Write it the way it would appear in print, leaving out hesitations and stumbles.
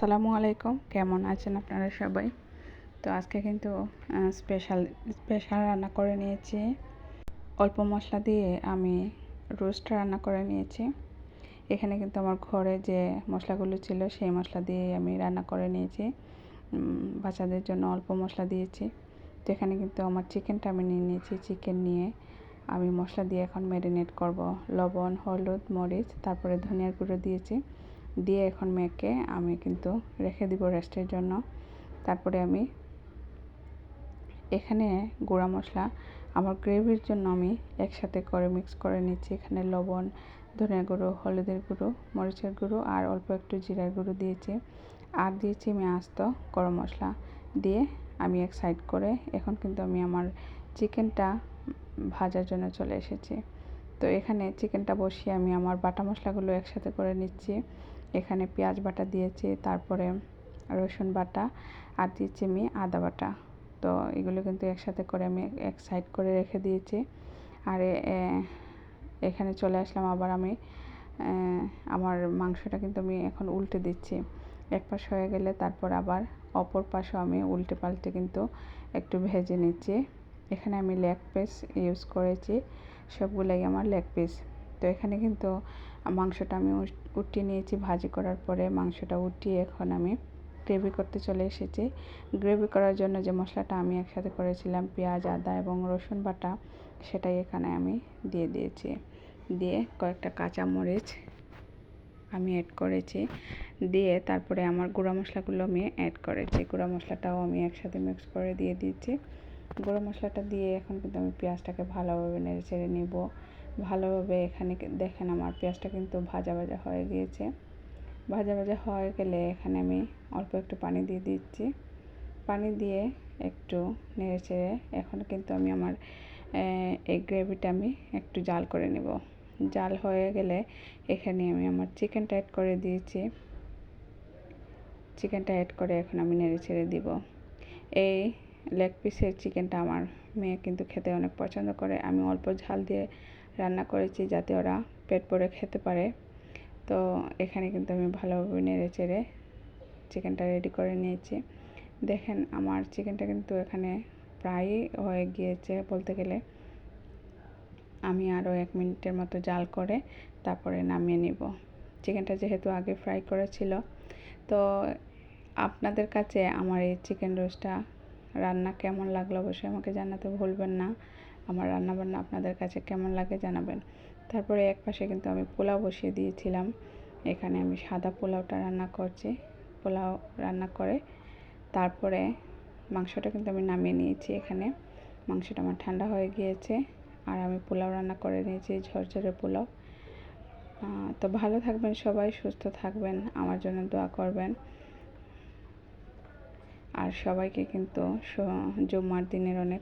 আসসালামু আলাইকুম, কেমন আছেন আপনারা সবাই? তো আজকে কিন্তু স্পেশাল রান্না করে নিয়েছি। অল্প মশলা দিয়ে আমি রোস্ট রান্না করে নিয়েছি। এখানে কিন্তু আমার ঘরে যে মশলাগুলো ছিল সেই মশলা দিয়ে আমি রান্না করে নিয়েছি। বাচ্চাদের জন্য অল্প মশলা দিয়েছি। তো এখানে কিন্তু আমার চিকেনটা আমি নিয়ে নিয়েছি। চিকেন নিয়ে আমি মশলা দিয়ে এখন ম্যারিনেট করব। লবণ, হলুদ, মরিচ, তারপরে ধনিয়ার গুঁড়ো দিয়েছি। দিয়ে এখন মেখে আমি কিন্তু রেখে দিব রেস্টের জন্য। তারপরে আমি এখানে গুঁড়া মশলা আমার গ্রেভির জন্য আমি একসাথে করে মিক্স করে নিচ্ছি। এখানে লবণ, ধনিয়া গুঁড়ো, হলুদের গুঁড়ো, মরিচের গুঁড়ো আর অল্প একটু জিরার গুঁড়ো দিয়েছি। আর দিয়েছি আমি আস্ত গরম মশলা দিয়ে আমি এক সাইড করে এখন কিন্তু আমি আমার চিকেনটা ভাজার জন্য চলে এসেছি। তো এখানে চিকেনটা বসিয়ে আমি আমার বাটা মশলাগুলো একসাথে করে নিচ্ছি। এখানে পেঁয়াজ বাটা দিয়েছি, তারপরে রসুন বাটা আর দিয়েছি আমি আদা বাটা। তো এগুলো কিন্তু একসাথে করে আমি এক সাইড করে রেখে দিয়েছি। আর এখানে চলে আসলাম আবার আমি আমার মাংসটা কিন্তু আমি এখন উল্টে দিচ্ছি। এক পাশ হয়ে গেলে তারপর আবার অপর পাশও আমি উল্টে পাল্টে কিন্তু একটু ভেজে নিচ্ছি। এখানে আমি লেগ পিস ইউজ করেছি, সবগুলাই আমার লেগ পিস। তো এখানে কিন্তু মাংসটা আমি উঠিয়ে নিয়েছি। ভাজি করার পরে মাংসটা উঠিয়ে এখন আমি গ্রেভি করতে চলে এসেছি। গ্রেভি করার জন্য যে মশলাটা আমি একসাথে করেছিলাম পেঁয়াজ, আদা এবং রসুন বাটা, সেটাই এখানে আমি দিয়ে দিয়েছি। দিয়ে কয়েকটা কাঁচামরিচ আমি অ্যাড করেছি। দিয়ে তারপরে আমার গুঁড়া মশলাগুলো আমি অ্যাড করেছি। গুঁড়া মশলাটাও আমি একসাথে মিক্স করে দিয়ে দিয়েছি। গুঁড়া মশলাটা দিয়ে এখন কিন্তু আমি পেঁয়াজটাকে ভালোভাবে নেড়ে চেড়ে নেব। ভালোভাবে এখানে দেখেন আমার পেঁয়াজটা কিন্তু ভাজা ভাজা হয়ে গিয়েছে। ভাজা ভাজা হয়ে গেলে এখানে আমি অল্প একটু পানি দিয়ে দিচ্ছি। পানি দিয়ে একটু নেড়ে চেড়ে এখন কিন্তু আমি আমার এই গ্রেভিটা আমি একটু জাল করে নেব। জাল হয়ে গেলে এখানে আমি আমার চিকেনটা অ্যাড করে দিয়েছি। চিকেনটা অ্যাড করে এখন আমি নেড়ে ছেড়ে দিব। এই লেগ পিসের চিকেনটা আমার মেয়ে কিন্তু খেতে অনেক পছন্দ করে। আমি অল্প ঝাল দিয়ে রান্না করেছি যাতে ওরা পেট ভরে খেতে পারে। তো এখানে কিন্তু আমি ভালোভাবে নেড়ে চেড়ে চিকেনটা রেডি করে নিয়েছি। দেখেন আমার চিকেনটা কিন্তু এখানে প্রায় হয়ে গিয়েছে বলতে গেলে। আমি আরও 1 মিনিটের মতো জাল করে তারপরে নামিয়ে নিব। চিকেনটা যেহেতু আগে ফ্রাই করা ছিল। তো আপনাদের কাছে আমার এই চিকেন রোস্টটা রান্না কেমন লাগলো অবশ্যই আমাকে জানাতে ভুলবেন না। আমার রান্নাবান্না আপনাদের কাছে কেমন লাগে জানাবেন। তারপরে এক পাশে কিন্তু আমি পোলাও বসিয়ে দিয়েছিলাম। এখানে আমি সাদা পোলাওটা রান্না করছি। পোলাও রান্না করে তারপরে মাংসটা কিন্তু আমি নামিয়ে নিয়েছি। এখানে মাংসটা আমার ঠান্ডা হয়ে গিয়েছে আর আমি পোলাও রান্না করে নিয়েছি, ঝরঝরে পোলাও। তো ভালো থাকবেন সবাই, সুস্থ থাকবেন, আমার জন্য দোয়া করবেন। আর সবাইকে কিন্তু জুম্মার দিনের অনেক